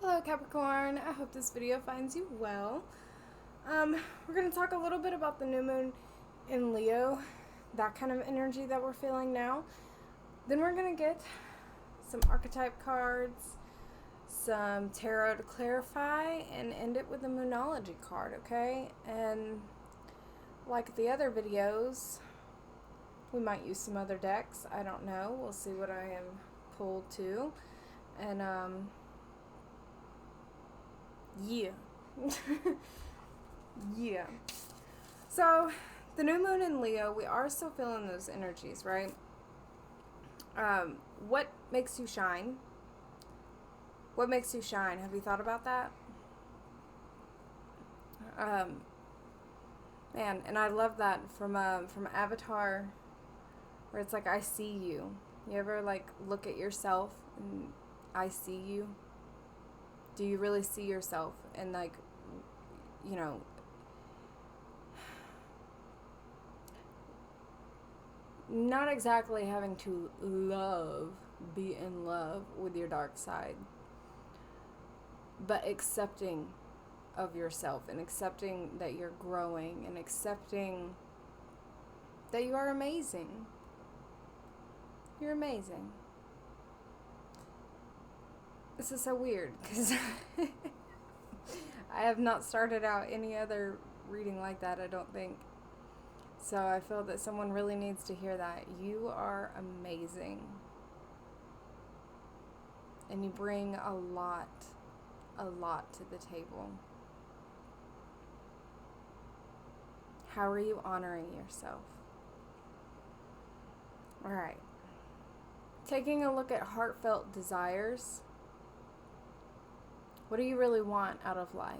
Hello Capricorn, I hope this video finds you well. We're going to talk a little bit about the new moon in Leo, that kind of energy that we're feeling now. Then we're going to get some archetype cards, some tarot to clarify, and end it with a moonology card, okay? And like the other videos, we might use some other decks. I don't know. We'll see what I am pulled to. And, yeah. Yeah. So, the new moon in Leo, we are still feeling those energies, right? What makes you shine? What makes you shine? Have you thought about that? Man, and I love that from Avatar, where it's like, I see you. You ever, like, look at yourself and I see you? Do you really see yourself? And, like, you know, not exactly having to be in love with your dark side, but accepting of yourself and accepting that you're growing and accepting that you are amazing. You're amazing. This is so weird because I have not started out any other reading like that, I don't think. So I feel that someone really needs to hear that. You are amazing. And you bring a lot to the table. How are you honoring yourself? All right. Taking a look at heartfelt desires. What do you really want out of life?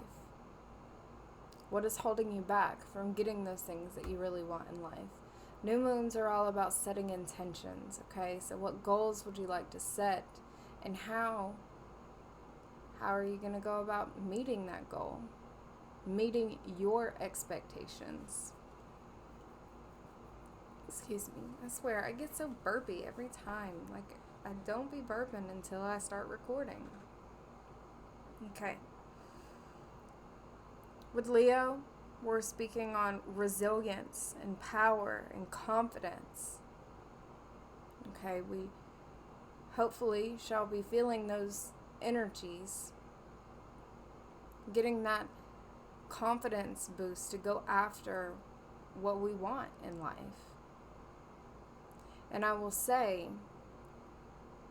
What is holding you back from getting those things that you really want in life? New moons are all about setting intentions, okay? So what goals would you like to set, and how are you going to go about meeting that goal? Meeting your expectations. Excuse me. I swear, I get so burpy every time. Like, I don't be burping until I start recording. Okay. With Leo, we're speaking on resilience and power and confidence. Okay, we hopefully shall be feeling those energies, getting that confidence boost to go after what we want in life. And I will say,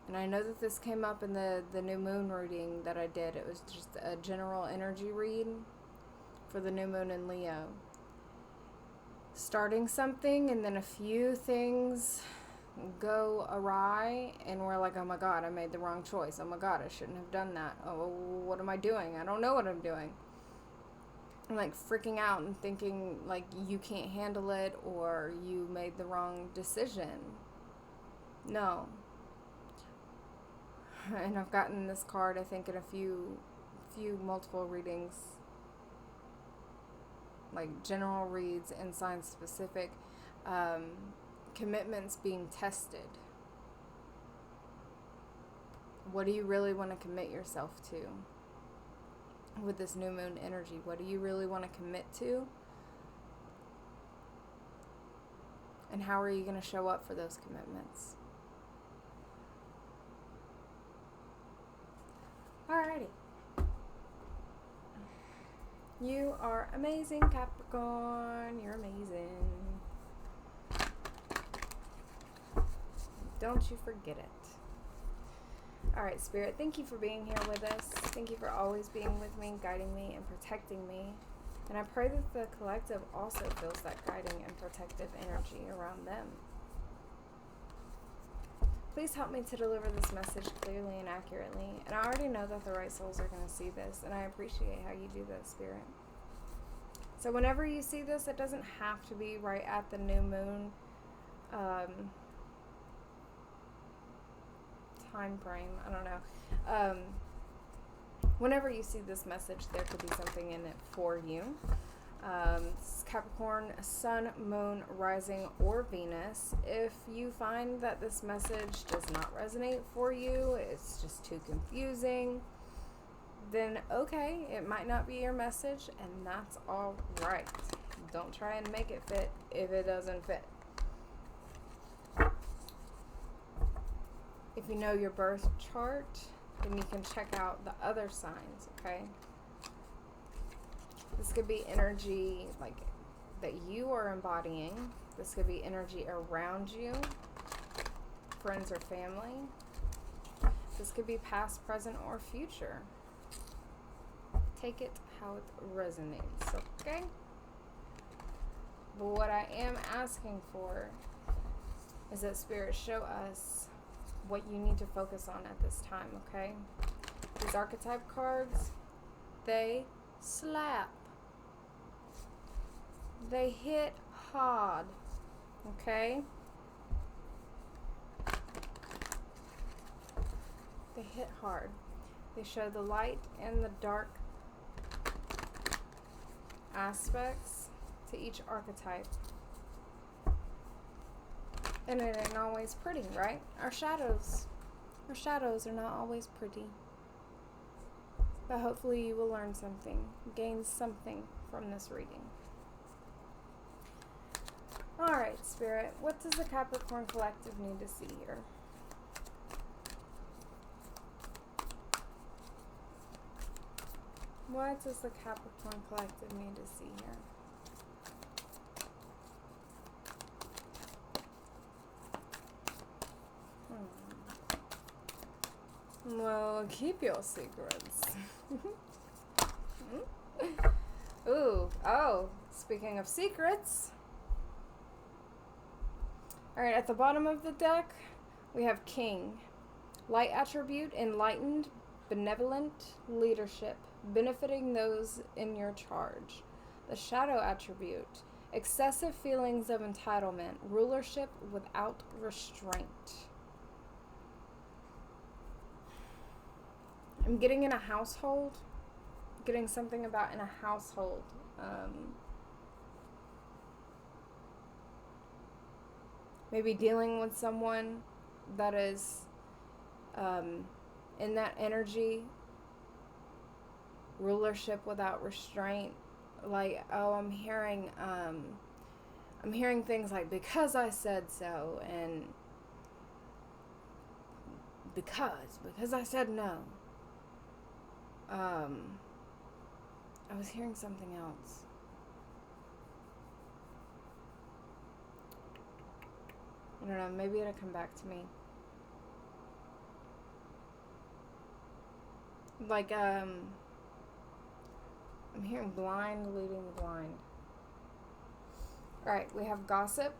and I know that this came up in the new moon reading that I did. It was just a general energy read for the new moon in Leo. Starting something and then a few things go awry and we're like, oh my God, I made the wrong choice. Oh my God, I shouldn't have done that. Oh, what am I doing? I don't know what I'm doing. I'm like freaking out and thinking like you can't handle it or you made the wrong decision. No. And I've gotten this card, I think, in a few multiple readings, like general reads and sign specific, commitments being tested. What do you really want to commit yourself to with this new moon energy? What do you really want to commit to? And how are you going to show up for those commitments? Alrighty. You are amazing, Capricorn. You're amazing. Don't you forget it. Alright, Spirit, thank you for being here with us. Thank you for always being with me, guiding me, and protecting me. And I pray that the collective also feels that guiding and protective energy around them. Please help me to deliver this message clearly and accurately. And I already know that the right souls are going to see this, and I appreciate how you do that, Spirit. So whenever you see this, it doesn't have to be right at the new moon time frame. I don't know. Whenever you see this message, there could be something in it for you. Capricorn, Sun, Moon, Rising, or Venus. If you find that this message does not resonate for you, it's just too confusing, then okay, it might not be your message, and that's all right. Don't try and make it fit if it doesn't fit. If you know your birth chart, then you can check out the other signs, okay? This could be energy like that you are embodying. This could be energy around you, friends or family. This could be past, present, or future. Take it how it resonates, okay? But what I am asking for is that Spirit show us what you need to focus on at this time, okay? These archetype cards, they slap. They hit hard, okay? They hit hard. They show the light and the dark aspects to each archetype. And it ain't always pretty, right? Our shadows are not always pretty. But hopefully you will learn something, gain something from this reading. Alright, Spirit, what does the Capricorn Collective need to see here? What does the Capricorn Collective need to see here? Well, keep your secrets. Ooh, oh, speaking of secrets. Alright, at the bottom of the deck, we have King. Light attribute, enlightened, benevolent leadership, benefiting those in your charge. The shadow attribute, excessive feelings of entitlement, rulership without restraint. I'm getting in a household, getting something about in a household. Maybe dealing with someone that is in that energy, rulership without restraint. Like, oh, I'm hearing things like, because I said so, and because I said no. I was hearing something else. I don't know, maybe it'll come back to me. Like, I'm hearing blind leading the blind. Alright, we have gossip.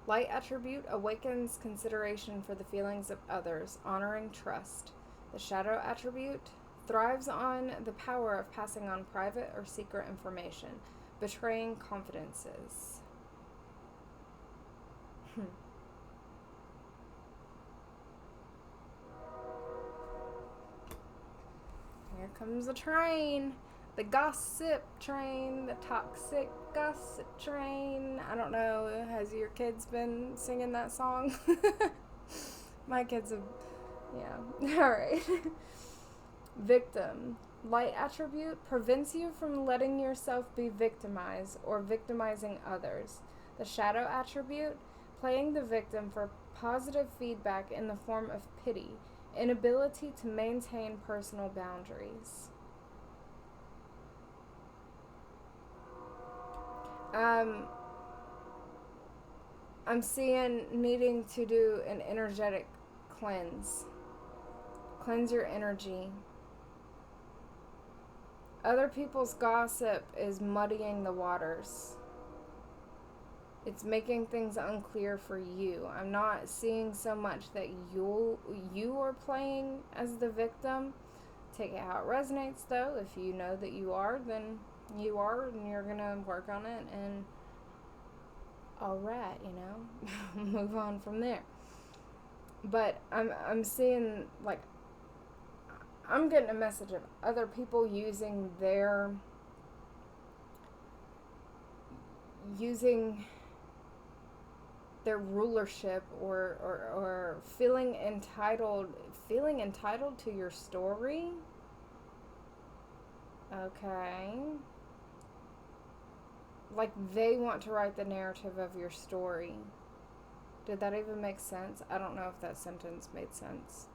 Light attribute awakens consideration for the feelings of others, honoring trust. The shadow attribute thrives on the power of passing on private or secret information, betraying confidences. Here comes the train. The gossip train. The toxic gossip train. I don't know. Has your kids been singing that song? My kids have. Yeah. Alright. Victim. Light attribute prevents you from letting yourself be victimized or victimizing others. The shadow attribute, playing the victim for positive feedback in the form of pity, inability to maintain personal boundaries. I'm seeing needing to do an energetic cleanse. Cleanse your energy. Other people's gossip is muddying the waters. It's making things unclear for you. I'm not seeing so much that you are playing as the victim. Take it how it resonates, though. If you know that you are, then you are, and you're gonna work on it, and alright, move on from there. But I'm seeing, like, I'm getting a message of other people using their rulership, or feeling entitled to your story. Okay. Like they want to write the narrative of your story. Did that even make sense? I don't know if that sentence made sense.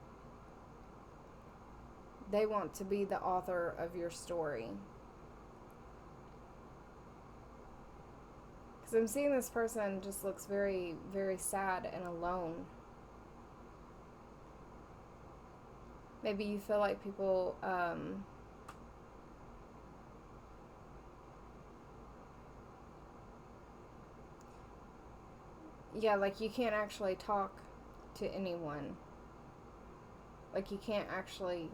They want to be the author of your story. Because I'm seeing this person just looks very, very sad and alone. Maybe you feel like people, yeah, like you can't actually talk to anyone. Like you can't actually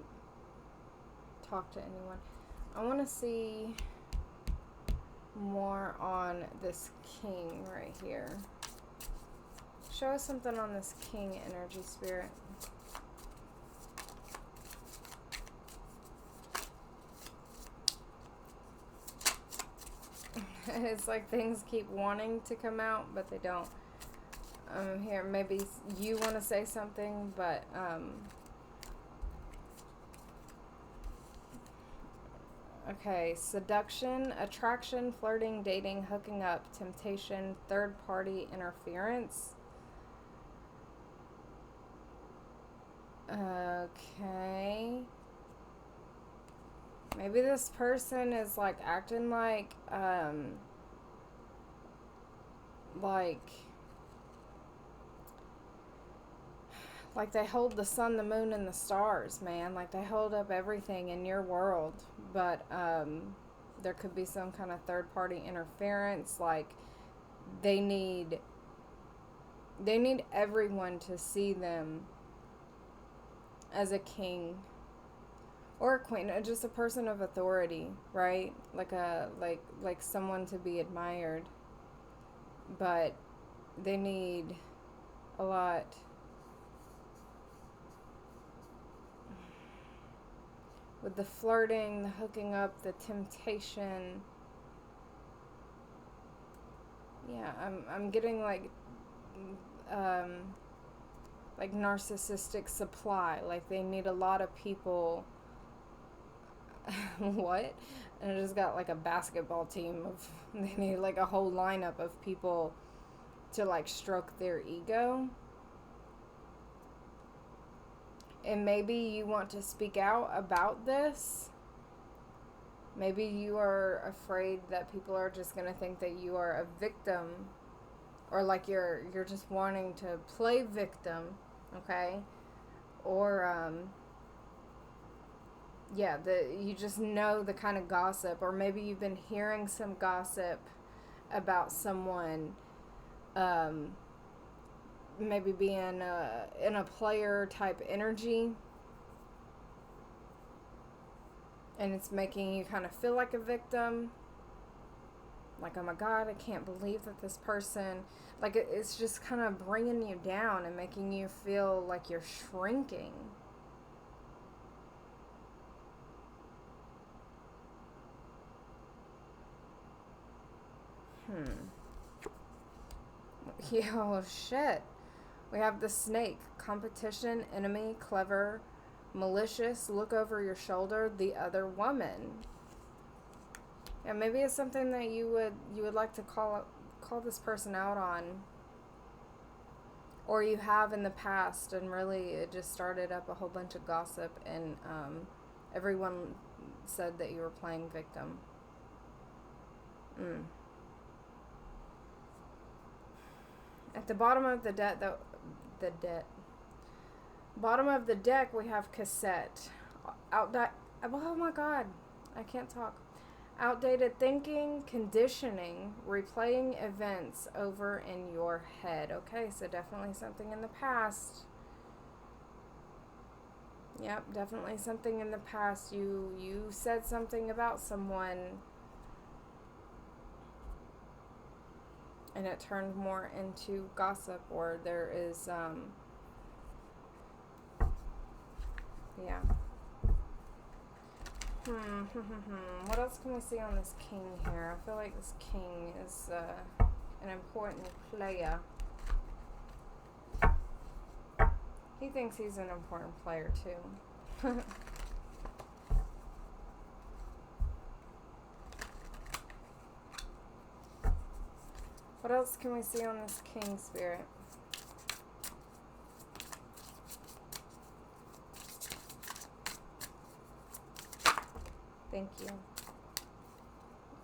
talk to anyone. I want to see more on this king right here. Show us something on this king energy, spirit. It's like things keep wanting to come out, but they don't. Here, maybe you want to say something, but okay, seduction, attraction, flirting, dating, hooking up, temptation, third party interference. Okay. Maybe this person is like acting like they hold the sun, the moon, and the stars, man. Like they hold up everything in your world. But there could be some kind of third party interference. Like they need everyone to see them as a king or a queen, just a person of authority, right? Like someone to be admired. But they need a lot. With the flirting, the hooking up, the temptation. Yeah, I'm getting like narcissistic supply. Like they need a lot of people. What? And I just got like a basketball team of, they need like a whole lineup of people to like stroke their ego. And maybe you want to speak out about this. Maybe you are afraid that people are just going to think that you are a victim, or like you're just wanting to play victim, okay? Or yeah, you just know the kind of gossip, or maybe you've been hearing some gossip about someone maybe being in a player type energy, and it's making you kind of feel like a victim, like, oh my god, I can't believe that this person, like it's just kind of bringing you down and making you feel like you're shrinking. Yeah, oh shit. We have the snake. Competition, enemy, clever, malicious, look over your shoulder, the other woman. Yeah, maybe it's something that you would like to call this person out on. Or you have in the past, and really it just started up a whole bunch of gossip, and everyone said that you were playing victim. At the bottom of the bottom of the deck, we have cassette. Oh my god, I can't talk. Outdated thinking, conditioning, replaying events over in your head. Okay, so definitely something in the past. Yep, definitely something in the past. You said something about someone, and it turned more into gossip, or there is yeah. What else can we see on this king here? I feel like this king is an important player. He thinks he's an important player too. What else can we see on this King Spirit? Thank you.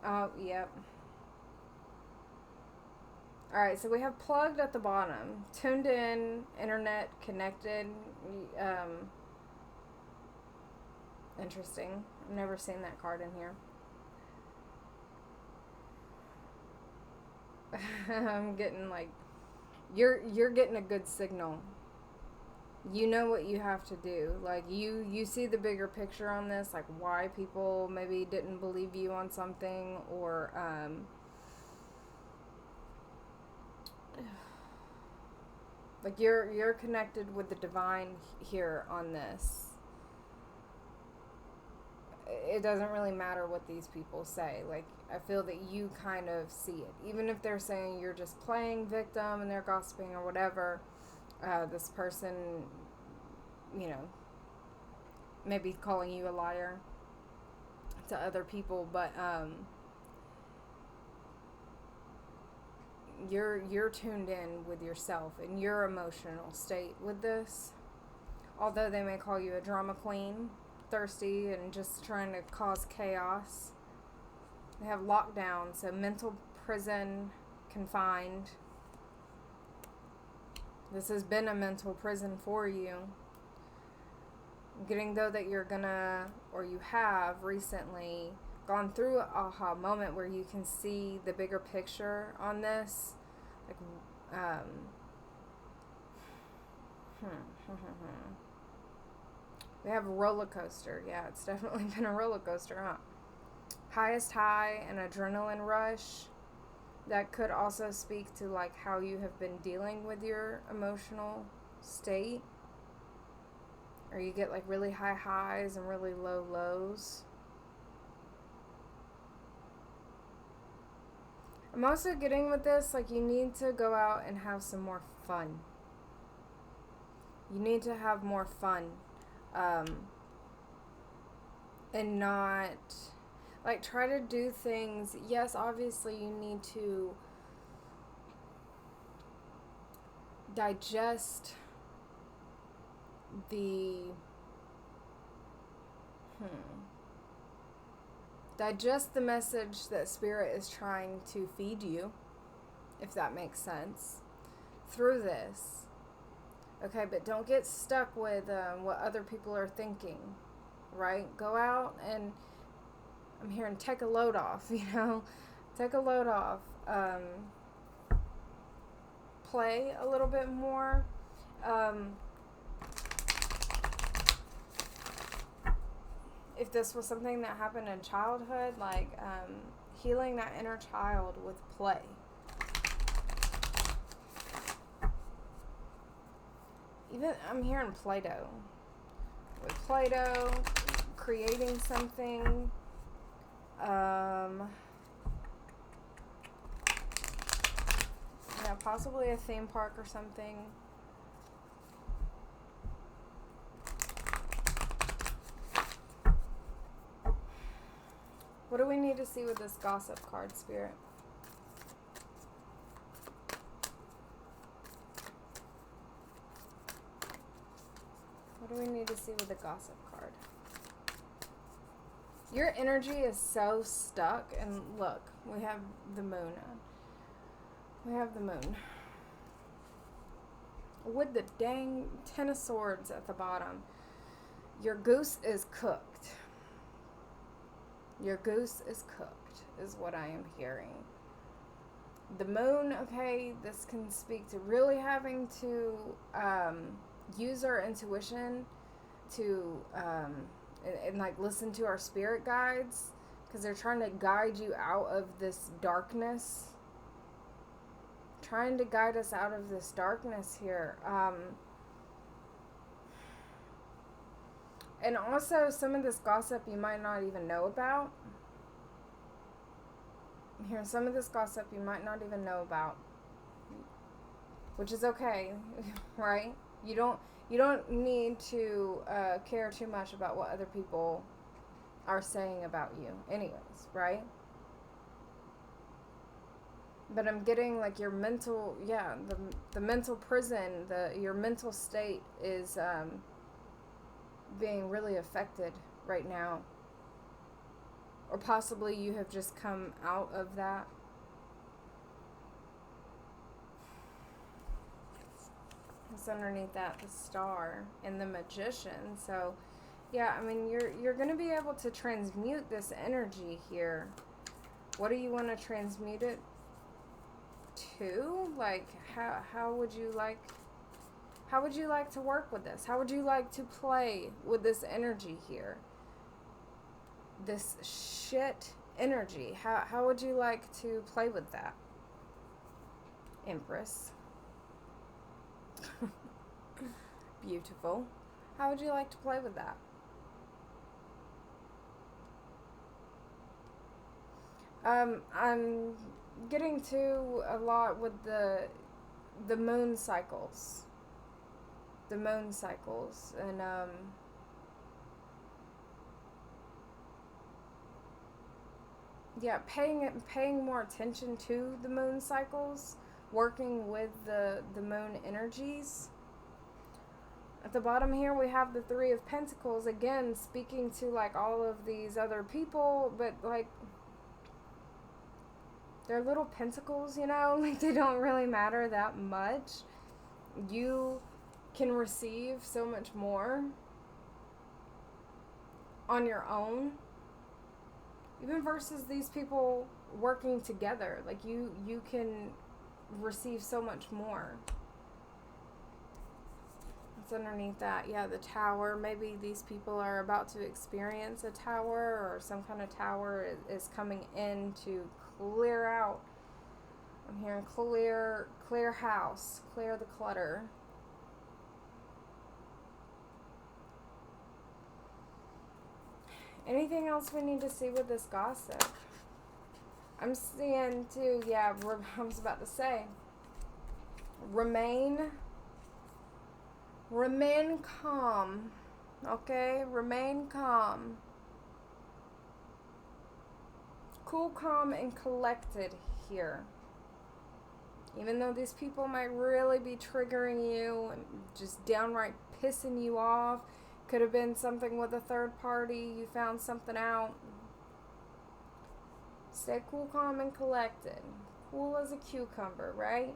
Oh, yep. Alright, so we have plugged at the bottom. Tuned in, internet, connected. Interesting. I've never seen that card in here. I'm getting like, you're getting a good signal. You know what you have to do. Like, you see the bigger picture on this, like why people maybe didn't believe you on something, or like you're connected with the divine here on this. It doesn't really matter what these people say. Like, I feel that you kind of see it. Even if they're saying you're just playing victim and they're gossiping or whatever, this person, you know, maybe calling you a liar to other people, but you're tuned in with yourself and your emotional state with this. Although they may call you a drama queen, thirsty and just trying to cause chaos. They have lockdown, so mental prison, confined. This has been a mental prison for you. I'm getting though that you're gonna, or you have recently gone through an aha moment where you can see the bigger picture on this. Like, we have a roller coaster. Yeah, it's definitely been a roller coaster, huh? Highest high and adrenaline rush. That could also speak to like how you have been dealing with your emotional state. Or you get like really high highs and really low lows. I'm also getting with this, like, you need to go out and have some more fun. You need to have more fun. And not, like, try to do things. Yes, obviously you need to digest the message that Spirit is trying to feed you, if that makes sense, through this. Okay, but don't get stuck with what other people are thinking, right? Go out and, I'm hearing, take a load off, you know? Take a load off. Play a little bit more. If this was something that happened in childhood, like healing that inner child with play. Even, I'm hearing Play-Doh. With Play-Doh, creating something. Yeah, possibly a theme park or something. What do we need to see with this gossip card, Spirit? What do we need to see with the gossip card? Your energy is so stuck. And look, we have the moon. We have the moon. With the dang Ten of Swords at the bottom. Your goose is cooked. Your goose is cooked, is what I am hearing. The moon, okay, this can speak to really having to use our intuition to and like listen to our spirit guides, because they're trying to guide you out of this darkness. Trying to guide us out of this darkness here. And also, some of this gossip you might not even know about. Here, some of this gossip you might not even know about. Which is okay, right? You don't, You don't need to care too much about what other people are saying about you, anyways, right? But I'm getting like your mental, yeah, the mental prison, your mental state is being really affected right now. Or possibly you have just come out of that. It's underneath that, the star and the magician. So, yeah, I mean, you're going to be able to transmute this energy here. What do you want to transmute it to? Like, how would you like to work with this? How would you like to play with this energy here? This shit energy. How would you like to play with that? Empress. Beautiful. How would you like to play with that? I'm getting to a lot with the moon cycles. The moon cycles. And yeah, paying more attention to the moon cycles, working with the moon energies. At the bottom here we have the Three of Pentacles, again speaking to like all of these other people, but like they're little pentacles, you know, like they don't really matter that much. You can receive so much more on your own, even versus these people working together. Like you can receive so much more. It's underneath that. Yeah, the tower. Maybe these people are about to experience a tower, or some kind of tower is coming in to clear out. I'm hearing clear house, clear the clutter. Anything else we need to see with this gossip? I'm seeing too, yeah, I was about to say, remain calm, okay? Remain calm. Cool, calm, and collected here. Even though these people might really be triggering you and just downright pissing you off. Could have been something with a third party. You found something out. Stay cool, calm, and collected. Cool as a cucumber, right?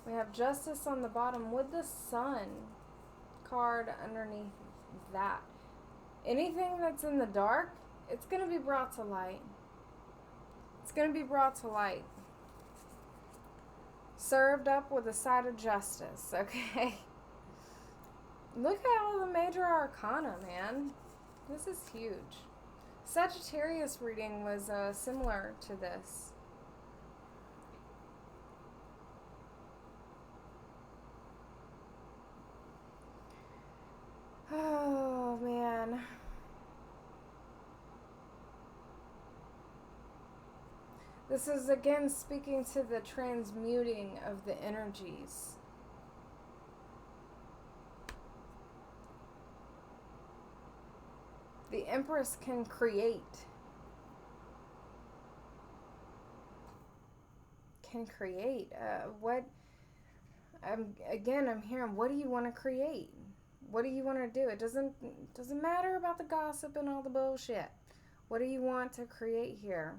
We have Justice on the bottom with the Sun card underneath that. Anything that's in the dark, it's going to be brought to light. It's going to be brought to light. Served up with a side of justice, okay? Look at all the major arcana, man. This is huge. Sagittarius reading was similar to this. Oh, man. This is again speaking to the transmuting of the energies. The Empress can create. What? I'm hearing. What do you want to create? What do you want to do? It doesn't matter about the gossip and all the bullshit. What do you want to create here?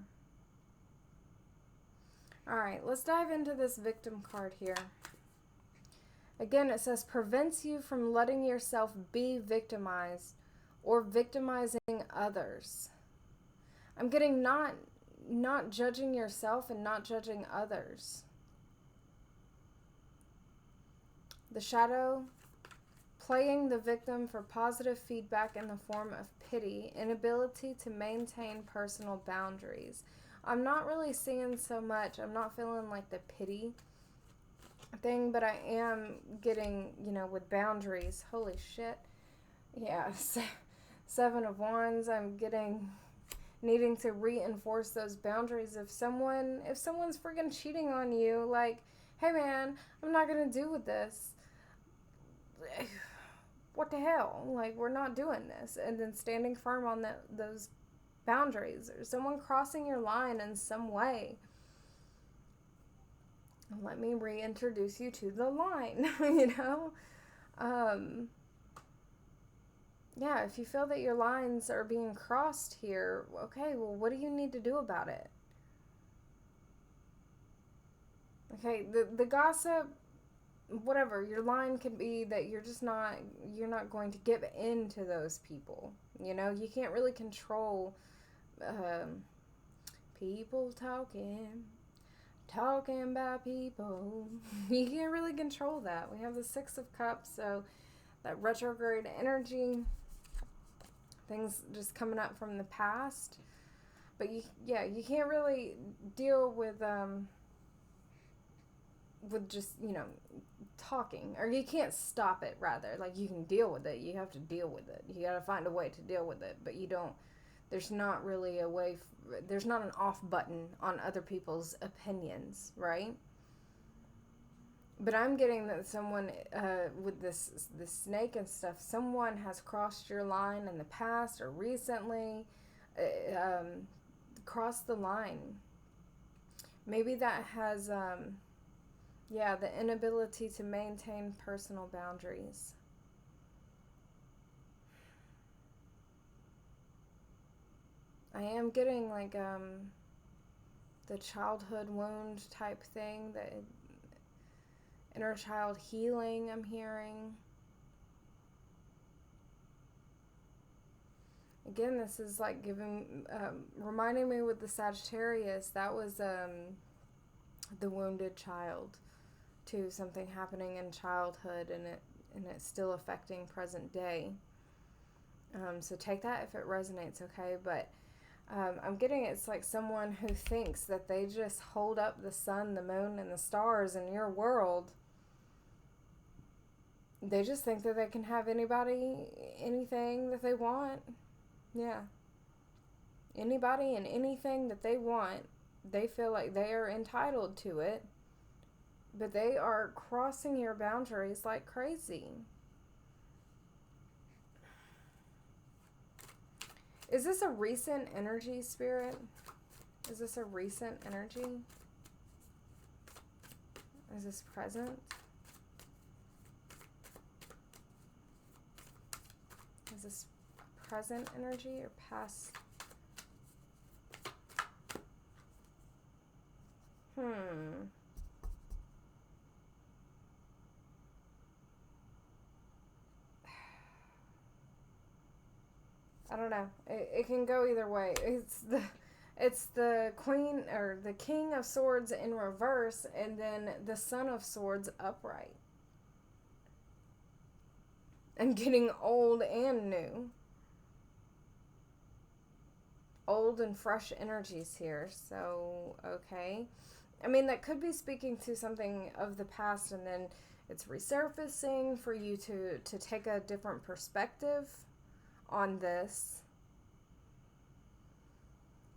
All right, let's dive into this victim card here. Again, it says prevents you from letting yourself be victimized or victimizing others. I'm getting not judging yourself and not judging others. The Shadow, playing the victim for positive feedback in the form of pity, inability to maintain personal boundaries. I'm not really seeing so much. I'm not feeling like the pity thing, but I am getting, with boundaries. Holy shit. Yeah, 7 of Wands. I'm getting needing to reinforce those boundaries. If someone's freaking cheating on you, like, hey man, I'm not going to deal with this. What the hell? Like, we're not doing this. And then standing firm on those boundaries, or someone crossing your line in some way. Let me reintroduce you to the line, Um, yeah, if you feel that your lines are being crossed here, okay, well, what do you need to do about it? Okay, the gossip, whatever, your line can be that you're not going to give in to those people. You can't really control um, people talking about people. You can't really control that. We have the Six of Cups, so that retrograde energy, things just coming up from the past. But you can't really deal with just, talking, or you can't stop it, rather. Like, you can deal with it. You have to deal with it. You got to find a way to deal with it, but you don't there's not really a way there's not an off button on other people's opinions, right? But I'm getting that someone, with this snake and stuff, someone has crossed your line in the past or recently, crossed the line. Maybe that has, the inability to maintain personal boundaries. I am getting like the childhood wound type thing, the inner child healing I'm hearing. Again, this is like reminding me with the Sagittarius, that was the wounded child to something happening in childhood, and it's still affecting present day. So take that if it resonates, okay? But I'm getting it's like someone who thinks that they just hold up the sun, the moon, and the stars in your world. They just think that they can have anything that they want. Yeah. Anybody and anything that they want, they feel like they are entitled to it. But they are crossing your boundaries like crazy. Is this a recent energy, Spirit? Is this a recent energy? Is this present? Is this present energy or past? I don't know. It can go either way. It's the Queen or the King of Swords in reverse, and then the Son of Swords upright. And getting old and new. Old and fresh energies here. So, okay. I mean, that could be speaking to something of the past, and then it's resurfacing for you to take a different perspective on this.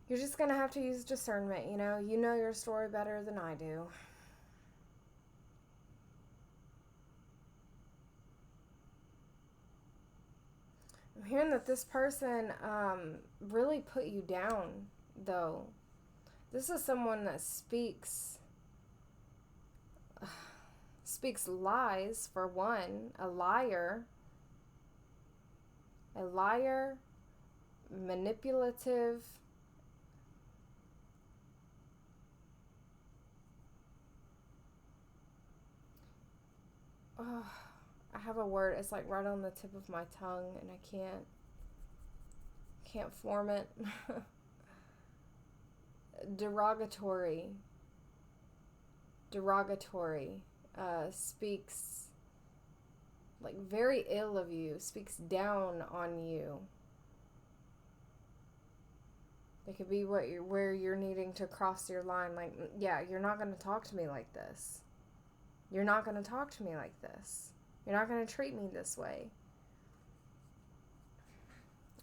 You're just going to have to use discernment, you know your story better than I do. I'm hearing that this person really put you down, though. This is someone that speaks lies, for one. A liar, manipulative. Oh, I have a word. It's like right on the tip of my tongue, and I can't form it. Derogatory. Speaks like very ill of you, speaks down on you. It could be where you're needing to cross your line. Like, yeah, you're not going to talk to me like this. You're not going to talk to me like this. You're not going to treat me this way.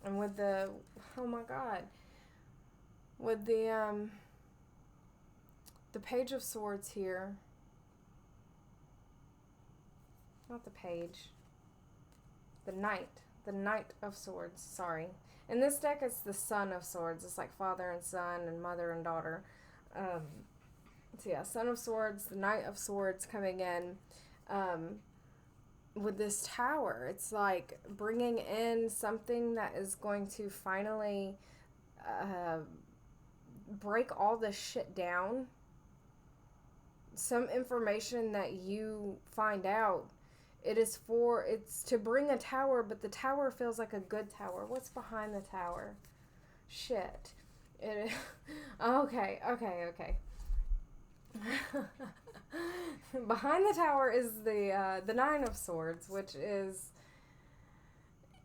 And with oh my God, with the Page of Swords here, not the page. The Knight. The Knight of Swords, sorry. In this deck, it's the Son of Swords. It's like father and son and mother and daughter. So yeah, Son of Swords, the Knight of Swords coming in with this tower. It's like bringing in something that is going to finally break all this shit down. Some information that you find out, it's to bring a tower, but the tower feels like a good tower. What's behind the tower? Shit. Okay. Behind the tower is the Nine of Swords, which is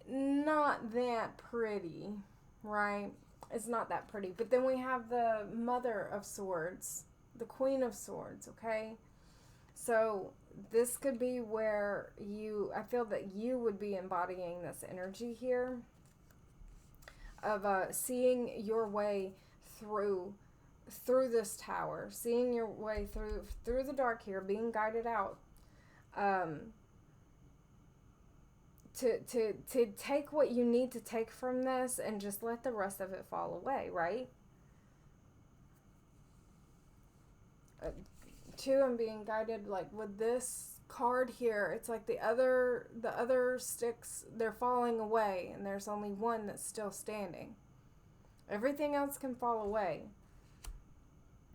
not that pretty, right? It's not that pretty. But then we have the Mother of Swords, the Queen of Swords, okay? So this could be where I feel that you would be embodying this energy here of seeing your way through this tower, seeing your way through the dark here, being guided out, to take what you need to take from this and just let the rest of it fall away, right? Two, I'm being guided like with this card here. It's like the other sticks, they're falling away, and there's only one that's still standing. Everything else can fall away.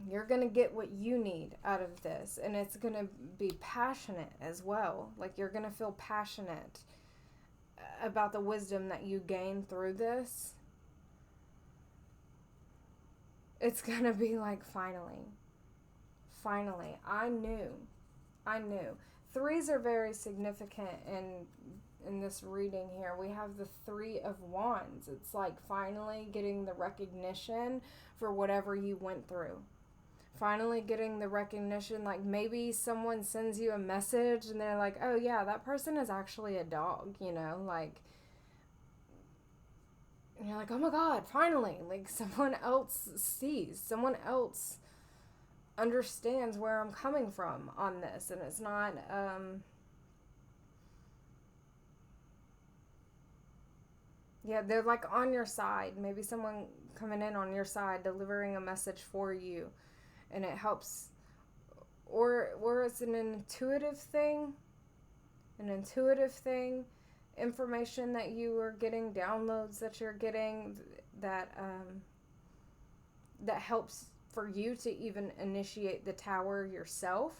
You're going to get what you need out of this, and it's going to be passionate as well. Like, you're going to feel passionate about the wisdom that you gain through this. It's going to be like, finally, I knew. Threes are very significant in this reading here. We have the Three of Wands. It's like finally getting the recognition for whatever you went through. Finally getting the recognition, like maybe someone sends you a message and they're like, oh yeah, that person is actually a dog, like, and you're like, oh my God, finally, like someone else sees, someone else understands where I'm coming from on this, and it's not, yeah, they're like on your side, maybe someone coming in on your side, delivering a message for you. And it helps, or it's an intuitive thing, information that you are getting, downloads that you're getting, that helps for you to even initiate the tower yourself,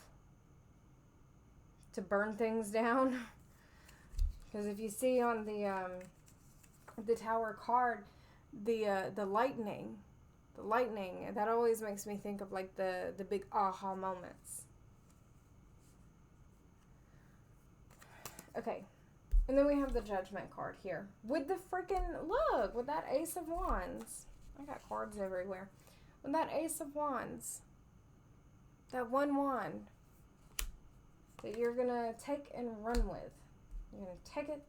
to burn things down. Because if you see on the tower card, the lightning, that always makes me think of like the big aha moments. Okay, and then we have the Judgment card here with the freaking, look, with that Ace of Wands. I got cards everywhere. With that Ace of Wands, that one wand that you're gonna take and run with. You're gonna take it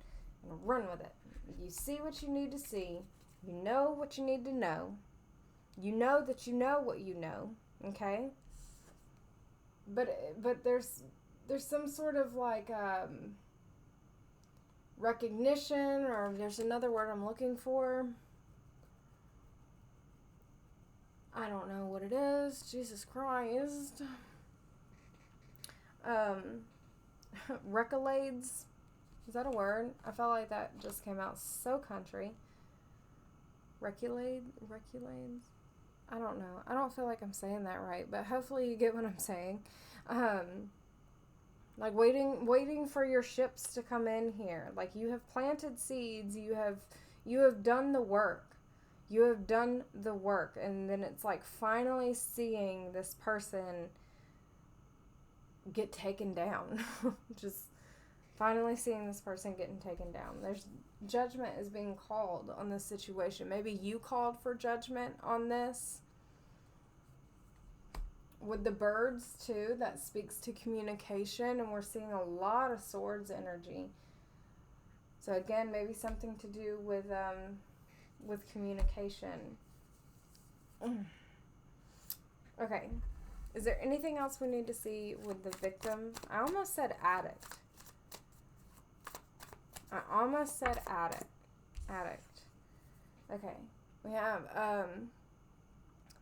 and run with it. You see what you need to see. You know what you need to know. You know that you know what you know, okay? But there's some sort of like recognition, or there's another word I'm looking for. I don't know what it is. Jesus Christ. Recolades. Is that a word? I felt like that just came out so country. Reculades? I don't know. I don't feel like I'm saying that right, but hopefully you get what I'm saying. Like waiting for your ships to come in here. Like, you have planted seeds, you have done the work. You have done the work, and then it's like finally seeing this person get taken down. Just finally seeing this person getting taken down. There's judgment is being called on this situation. Maybe you called for judgment on this. With the birds too, that speaks to communication, and we're seeing a lot of swords energy. So again, maybe something to do with communication. Okay. Is there anything else we need to see with the victim? I almost said addict. I almost said addict. Okay. We have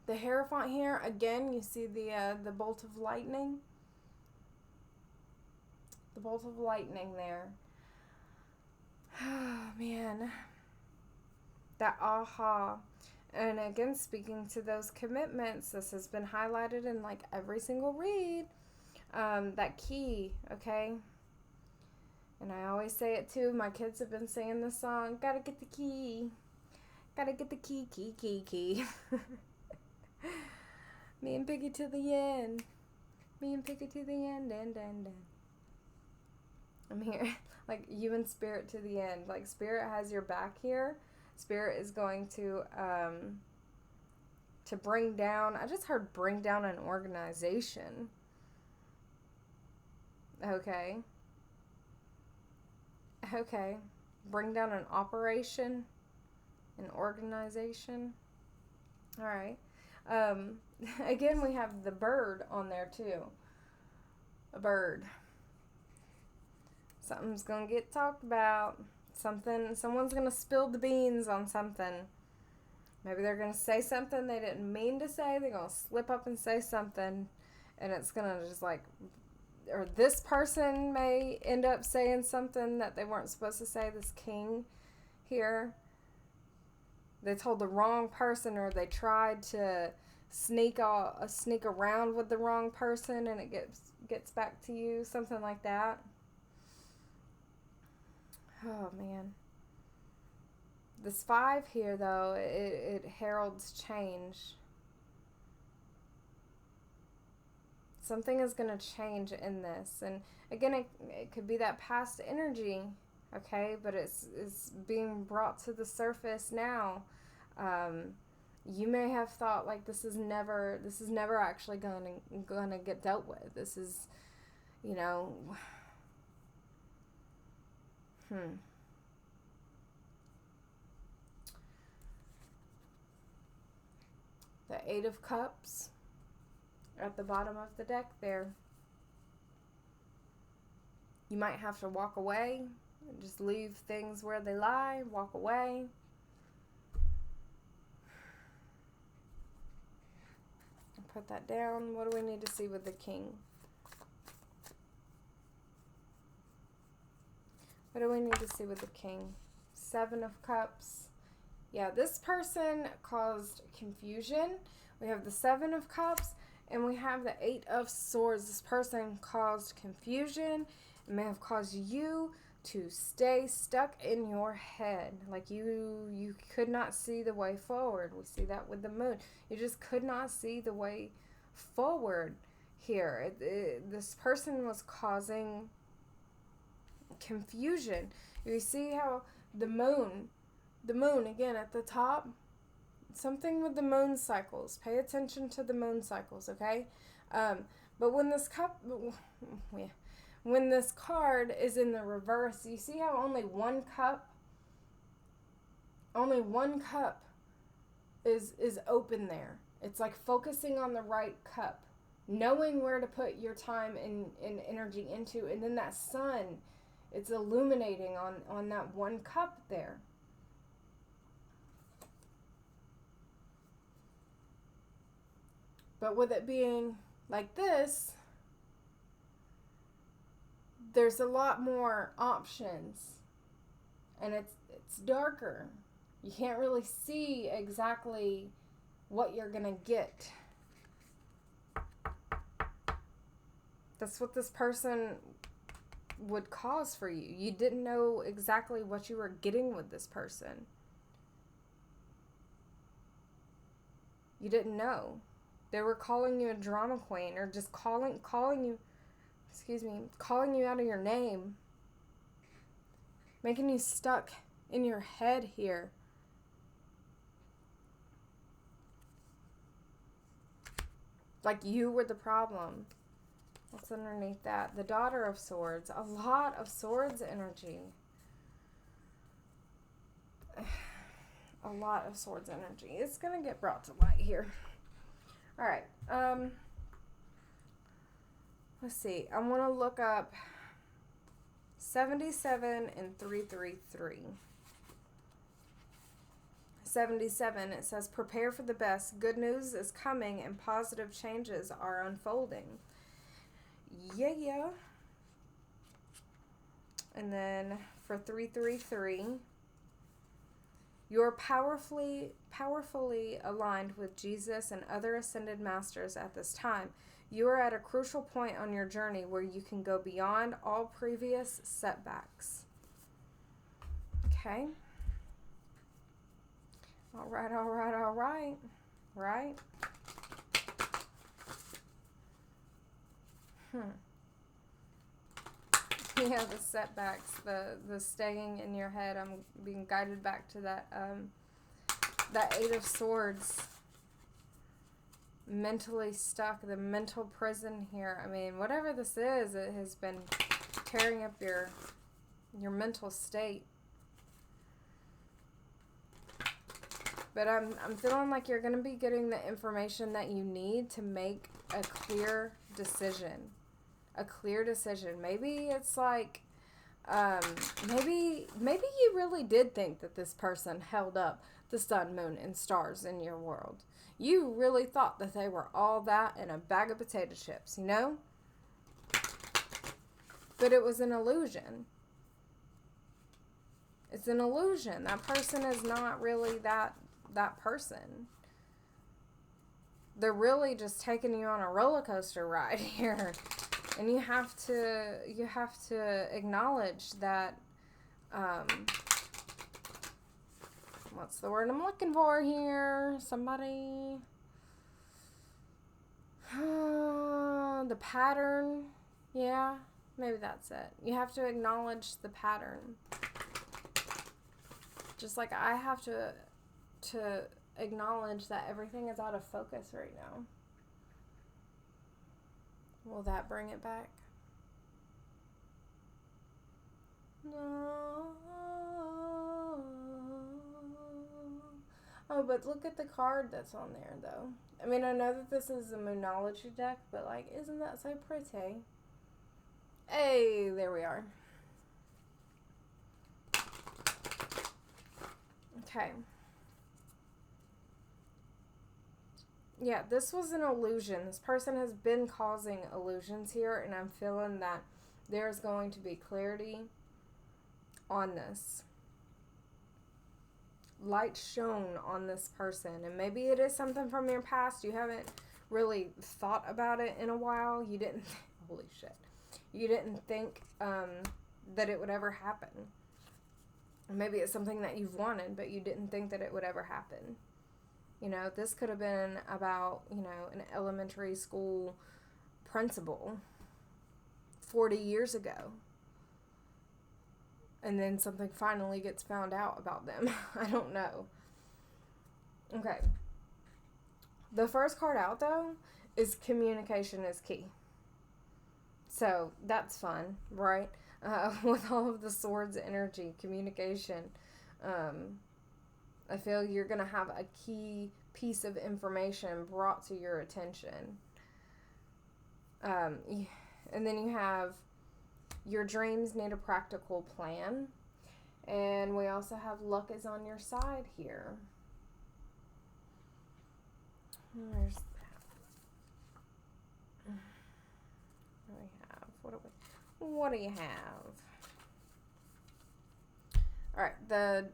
the Hierophant here. Again, you see the bolt of lightning. The bolt of lightning there. Oh, man. That aha. And again, speaking to those commitments, this has been highlighted in like every single read. That key, okay? And I always say it too. My kids have been singing this song. Gotta get the key. Gotta get the key, key, key, key. Me and Piggy to the end. Me and Piggy to the end, end. I'm here. Like, you and Spirit to the end. Like, Spirit has your back here. Spirit is going to bring down, I just heard bring down an organization. Okay. Bring down an operation, an organization. All right. Again, we have the bird on there too. A bird. Something's gonna get talked about. Someone's gonna spill the beans on something. Maybe they're gonna say something they didn't mean to say. They're gonna slip up and say something, and it's gonna just like, or this person may end up saying something that they weren't supposed to say. This king here, they told the wrong person, or they tried to sneak around with the wrong person, and it gets back to you, something like that. Oh man, this 5 here though, it heralds change. Something is going to change in this, and again, it could be that past energy, okay, but it's being brought to the surface now. You may have thought like this is never actually gonna get dealt with. This is, you know, The 8 of Cups at the bottom of the deck there. You might have to walk away, just leave things where they lie, walk away. Put that down. What do we need to see with the King? What do we need to see with the King? 7 of Cups. Yeah, this person caused confusion. We have the 7 of Cups, and we have the 8 of Swords. This person caused confusion. It may have caused you to stay stuck in your head. Like you could not see the way forward. We see that with the moon. You just could not see the way forward here. This person was causing confusion. You see how the moon again at the top, something with the moon cycles. Pay attention to the moon cycles, okay? But when this card is in the reverse, you see how only one cup is open there. It's like focusing on the right cup, knowing where to put your time and energy into, and then that sun, it's illuminating on that one cup there. But with it being like this, there's a lot more options, and it's darker. You can't really see exactly what you're gonna get. That's what this person would cause for you. You didn't know exactly what you were getting with this person. You didn't know. They were calling you a drama queen, or just calling you out of your name, making you stuck in your head here. Like you were the problem. What's underneath that? The Daughter of Swords. A lot of swords energy. A lot of swords energy. It's going to get brought to light here. All right. Let's see. I want to look up 77 and 333. 77, it says, prepare for the best. Good news is coming and positive changes are unfolding. Yeah. And then for 333, you're powerfully aligned with Jesus and other ascended masters at this time. You are at a crucial point on your journey where you can go beyond all previous setbacks. Okay. All right. Right? Yeah, the setbacks, the staying in your head. I'm being guided back to that Eight of Swords. Mentally stuck, the mental prison here. I mean, whatever this is, it has been tearing up your mental state. But I'm feeling like you're going to be getting the information that you need to make a clear decision. A clear decision. Maybe it's like, maybe you really did think that this person held up the sun, moon, and stars in your world. You really thought that they were all that in a bag of potato chips, you know? But it was an illusion. It's an illusion. That person is not really that person. They're really just taking you on a roller coaster ride here. And you have to acknowledge that, what's the word I'm looking for here? Somebody, the pattern. Yeah, maybe that's it. You have to acknowledge the pattern. Just like I have to acknowledge that everything is out of focus right now. Will that bring it back? No. Oh, but look at the card that's on there, though. I mean, I know that this is a Moonology deck, but, like, isn't that so pretty? Hey, there we are. Okay. Yeah, this was an illusion. This person has been causing illusions here, and I'm feeling that there's going to be clarity on this. Light shone on this person, and maybe it is something from your past. You haven't really thought about it in a while. You didn't, holy shit. You didn't think that it would ever happen. Maybe it's something that you've wanted, but you didn't think that it would ever happen. You know, this could have been about, you know, an elementary school principal 40 years ago. And then something finally gets found out about them. I don't know. Okay. The first card out, though, is communication is key. So, that's fun, right? With all of the swords energy, communication. I feel you're going to have a key piece of information brought to your attention. And then you have your dreams need a practical plan. And we also have luck is on your side here. There's that. What do you have? All right, the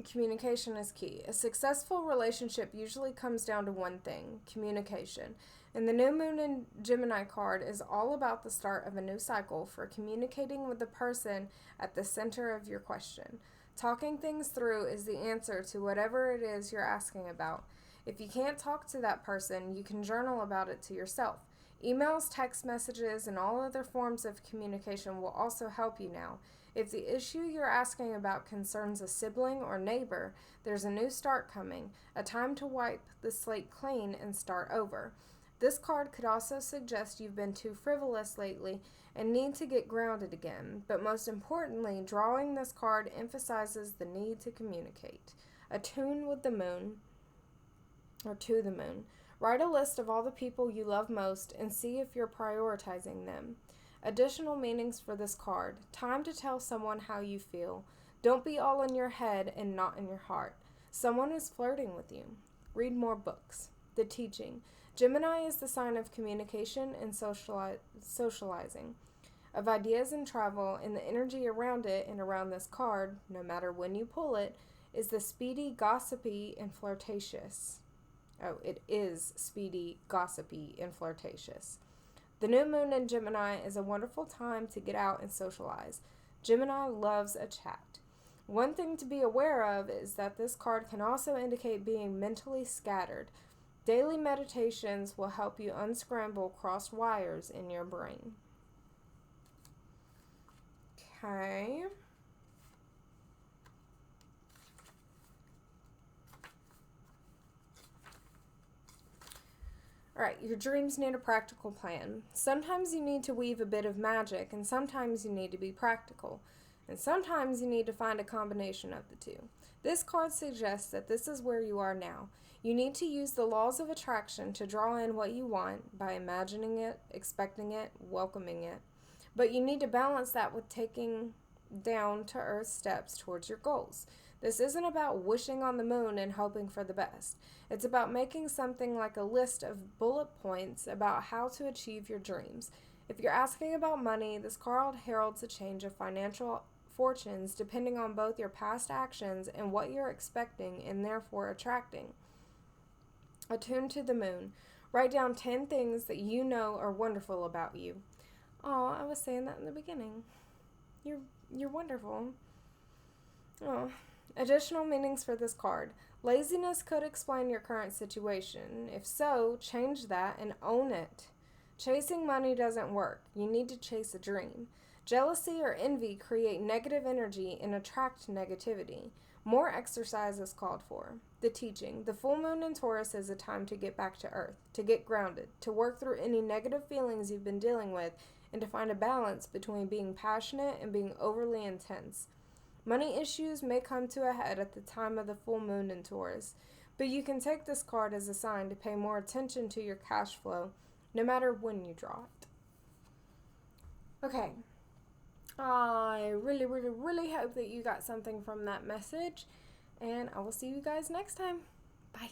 communication is key. A successful relationship usually comes down to one thing, communication. And the New Moon in Gemini card is all about the start of a new cycle for communicating with the person at the center of your question. Talking things through is the answer to whatever it is you're asking about. If you can't talk to that person, you can journal about it to yourself. Emails, text messages, and all other forms of communication will also help you now. If the issue you're asking about concerns a sibling or neighbor, there's a new start coming, a time to wipe the slate clean and start over. This card could also suggest you've been too frivolous lately and need to get grounded again. But most importantly, drawing this card emphasizes the need to communicate. Attune with the moon, or to the moon. Write a list of all the people you love most and see if you're prioritizing them. Additional meanings for this card. Time to tell someone how you feel. Don't be all in your head and not in your heart. Someone is flirting with you. Read more books. The teaching. Gemini is the sign of communication and socializing, of ideas and travel, and the energy around it and around this card, no matter when you pull it, is the speedy, gossipy, and flirtatious. Oh, it is speedy, gossipy, and flirtatious. The new moon in Gemini is a wonderful time to get out and socialize. Gemini loves a chat. One thing to be aware of is that this card can also indicate being mentally scattered. Daily meditations will help you unscramble crossed wires in your brain. Okay. Alright, your dreams need a practical plan. Sometimes you need to weave a bit of magic, and sometimes you need to be practical. And sometimes you need to find a combination of the two. This card suggests that this is where you are now. You need to use the laws of attraction to draw in what you want by imagining it, expecting it, welcoming it. But you need to balance that with taking down-to-earth steps towards your goals. This isn't about wishing on the moon and hoping for the best. It's about making something like a list of bullet points about how to achieve your dreams. If you're asking about money, this card heralds a change of financial fortunes depending on both your past actions and what you're expecting and therefore attracting. Attune to the moon. Write down 10 things that you know are wonderful about you. Oh, I was saying that in the beginning. You're wonderful. Oh. Additional meanings for this card. Laziness could explain your current situation. If so, change that and own it. Chasing money doesn't work. You need to chase a dream. Jealousy or envy create negative energy and attract negativity. More exercise is called for. The teaching. The full moon in Taurus is a time to get back to earth, to get grounded, to work through any negative feelings you've been dealing with, and to find a balance between being passionate and being overly intense. Money issues may come to a head at the time of the full moon in Taurus, but you can take this card as a sign to pay more attention to your cash flow, no matter when you draw it. Okay. I really, really, really hope that you got something from that message, and I will see you guys next time. Bye.